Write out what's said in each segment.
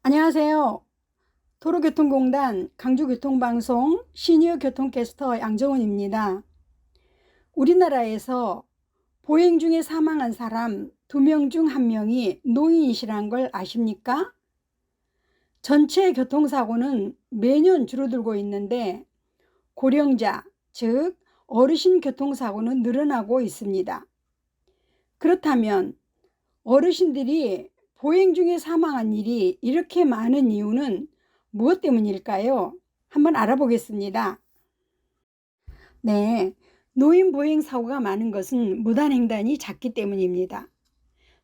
안녕하세요. 도로교통공단 강주교통방송 시니어 교통캐스터 양정원입니다. 우리나라에서 보행 중에 사망한 사람 2명 중 1명이 노인이시란 걸 아십니까? 전체 교통사고는 매년 줄어들고 있는데 고령자, 즉 어르신 교통사고는 늘어나고 있습니다. 그렇다면 어르신들이 보행 중에 사망한 일이 이렇게 많은 이유는 무엇 때문일까요? 한번 알아보겠습니다. 네, 노인 보행 사고가 많은 것은 무단횡단이 잦기 때문입니다.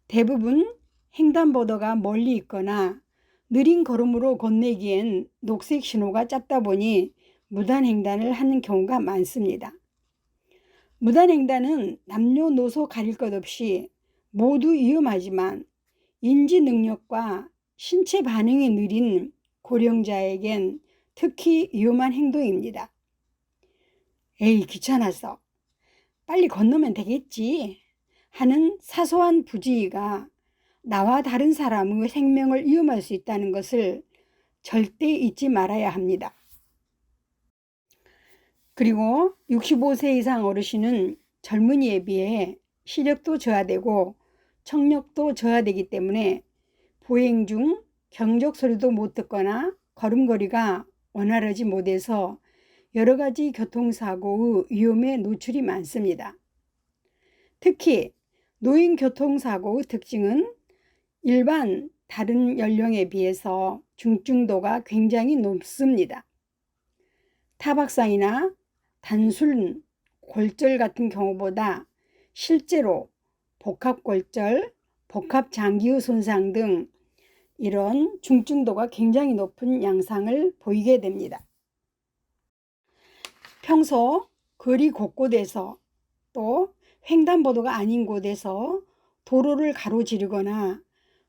대부분 횡단보도가 멀리 있거나 느린 걸음으로 건너기엔 녹색 신호가 짧다 보니 무단횡단을 하는 경우가 많습니다. 무단횡단은 남녀노소 가릴 것 없이 모두 위험하지만 인지 능력과 신체 반응이 느린 고령자에겐 특히 위험한 행동입니다. 에이, 귀찮아서 빨리 건너면 되겠지 하는 사소한 부주의가 나와 다른 사람의 생명을 위험할 수 있다는 것을 절대 잊지 말아야 합니다. 그리고 65세 이상 어르신은 젊은이에 비해 시력도 저하되고 청력도 저하되기 때문에 보행 중 경적 소리도 못 듣거나 걸음걸이가 원활하지 못해서 여러 가지 교통사고의 위험에 노출이 많습니다. 특히 노인 교통사고의 특징은 일반 다른 연령에 비해서 중증도가 굉장히 높습니다. 타박상이나 단순 골절 같은 경우보다 실제로 복합골절, 복합장기의 손상 등 이런 중증도가 굉장히 높은 양상을 보이게 됩니다. 평소 거리 곳곳에서 또 횡단보도가 아닌 곳에서 도로를 가로지르거나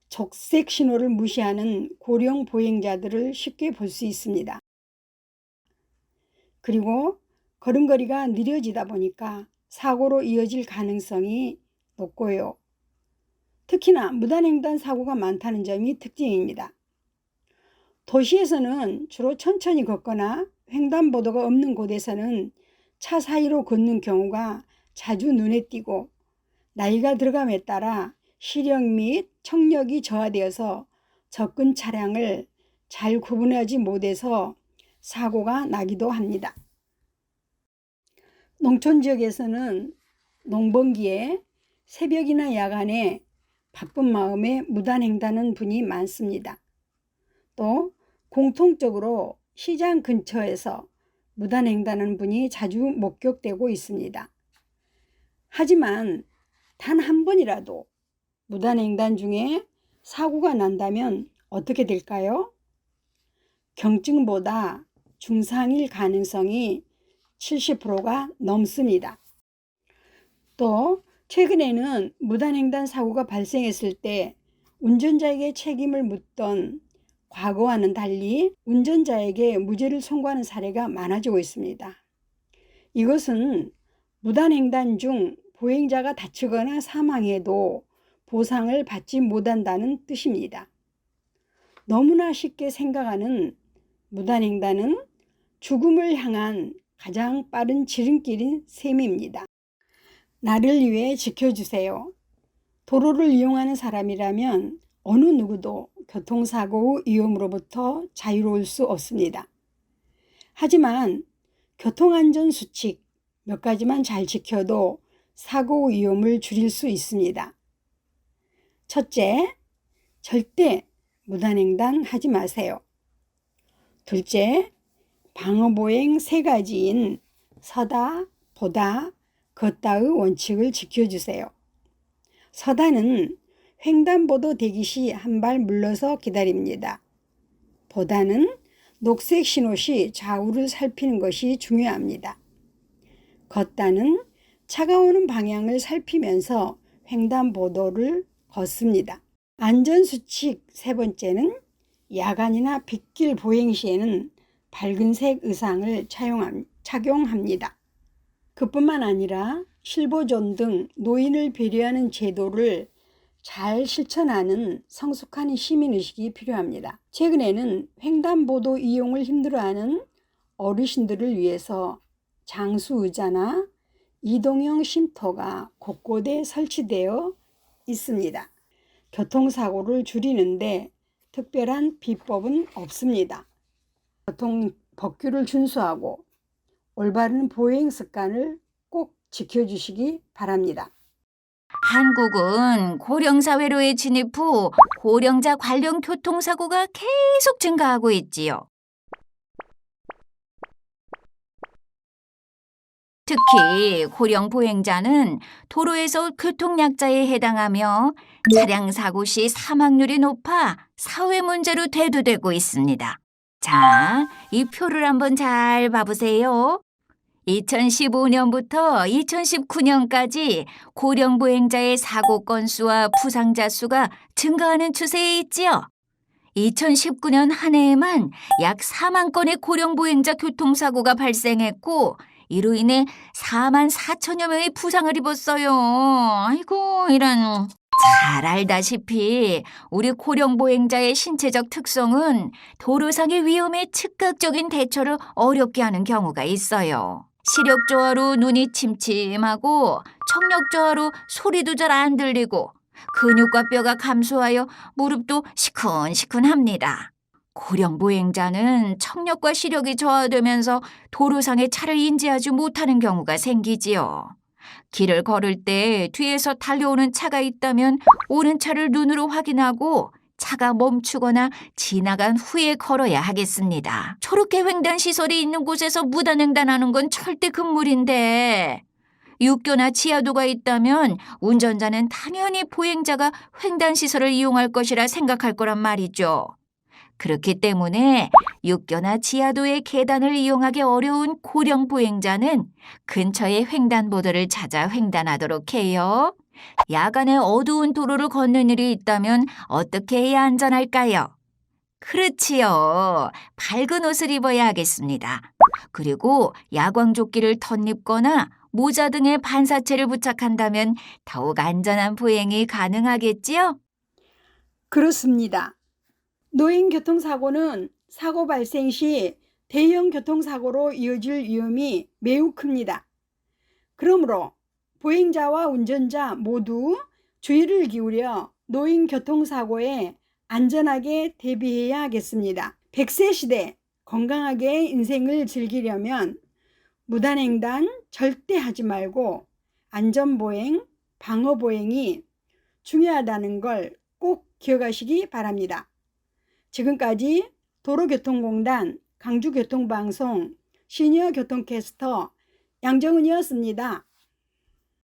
적색 신호를 무시하는 고령 보행자들을 쉽게 볼 수 있습니다. 그리고 걸음걸이가 느려지다 보니까 사고로 이어질 가능성이 높고요. 특히나 무단횡단 사고가 많다는 점이 특징입니다. 도시에서는 주로 천천히 걷거나 횡단보도가 없는 곳에서는 차 사이로 걷는 경우가 자주 눈에 띄고 나이가 들어감에 따라 시력 및 청력이 저하되어서 접근 차량을 잘 구분하지 못해서 사고가 나기도 합니다. 농촌 지역에서는 농번기에 새벽이나 야간에 바쁜 마음에 무단횡단하는 분이 많습니다. 또 공통적으로 시장 근처에서 무단횡단하는 분이 자주 목격되고 있습니다. 하지만 단 한 번이라도 무단횡단 중에 사고가 난다면 어떻게 될까요? 경증보다 중상일 가능성이 70%가 넘습니다. 또 최근에는 무단횡단 사고가 발생했을 때 운전자에게 책임을 묻던 과거와는 달리 운전자에게 무죄를 선고하는 사례가 많아지고 있습니다. 이것은 무단횡단 중 보행자가 다치거나 사망해도 보상을 받지 못한다는 뜻입니다. 너무나 쉽게 생각하는 무단횡단은 죽음을 향한 가장 빠른 지름길인 셈입니다. 나를 위해 지켜주세요. 도로를 이용하는 사람이라면 어느 누구도 교통사고의 위험으로부터 자유로울 수 없습니다. 하지만 교통안전수칙 몇 가지만 잘 지켜도 사고 위험을 줄일 수 있습니다. 첫째, 절대 무단횡단 하지 마세요. 둘째, 방어보행 3가지인 서다, 보다, 걷다의 원칙을 지켜주세요. 서다는 횡단보도 대기 시 한 발 물러서 기다립니다. 보다는 녹색 신호 시 좌우를 살피는 것이 중요합니다. 걷다는 차가 오는 방향을 살피면서 횡단보도를 걷습니다. 안전수칙 3번째는 야간이나 빗길 보행 시에는 밝은색 의상을 착용합니다. 그뿐만 아니라 실보존 등 노인을 배려하는 제도를 잘 실천하는 성숙한 시민의식이 필요합니다. 최근에는 횡단보도 이용을 힘들어하는 어르신들을 위해서 장수의자나 이동형 쉼터가 곳곳에 설치되어 있습니다. 교통사고를 줄이는데 특별한 비법은 없습니다. 교통 법규를 준수하고 올바른 보행 습관을 꼭 지켜주시기 바랍니다. 한국은 고령사회로의 진입 후 고령자 관련 교통사고가 계속 증가하고 있지요. 특히 고령 보행자는 도로에서 교통약자에 해당하며 차량 사고 시 사망률이 높아 사회 문제로 대두되고 있습니다. 자, 이 표를 한번 잘 봐보세요. 2015년부터 2019년까지 고령 보행자의 사고 건수와 부상자 수가 증가하는 추세에 있지요. 2019년 한 해에만 약 4만 건의 고령 보행자 교통사고가 발생했고 이로 인해 4만 4천여 명이 부상을 입었어요. 아이고 이런. 잘 알다시피 우리 고령 보행자의 신체적 특성은 도로상의 위험에 즉각적인 대처를 어렵게 하는 경우가 있어요. 시력 저하로 눈이 침침하고 청력 저하로 소리도 잘 안 들리고 근육과 뼈가 감소하여 무릎도 시큰시큰합니다. 고령 보행자는 청력과 시력이 저하되면서 도로상의 차를 인지하지 못하는 경우가 생기지요. 길을 걸을 때 뒤에서 달려오는 차가 있다면 오는 차를 눈으로 확인하고 차가 멈추거나 지나간 후에 걸어야 하겠습니다. 초록계 횡단 시설이 있는 곳에서 무단횡단하는 건 절대 금물인데 육교나 지하도가 있다면 운전자는 당연히 보행자가 횡단시설을 이용할 것이라 생각할 거란 말이죠. 그렇기 때문에 육교나 지하도의 계단을 이용하기 어려운 고령 보행자는 근처의 횡단보도를 찾아 횡단하도록 해요. 야간에 어두운 도로를 걷는 일이 있다면 어떻게 해야 안전할까요? 그렇지요. 밝은 옷을 입어야 하겠습니다. 그리고 야광조끼를 덧입거나 모자 등의 반사체를 부착한다면 더욱 안전한 보행이 가능하겠지요? 그렇습니다. 노인 교통사고는 사고 발생 시 대형 교통사고로 이어질 위험이 매우 큽니다. 그러므로 보행자와 운전자 모두 주의를 기울여 노인 교통사고에 안전하게 대비해야 하겠습니다. 100세 시대 건강하게 인생을 즐기려면 무단횡단 절대 하지 말고 안전보행, 방어보행이 중요하다는 걸 꼭 기억하시기 바랍니다. 지금까지 도로교통공단 강주교통방송 시니어 교통캐스터 양정은이었습니다.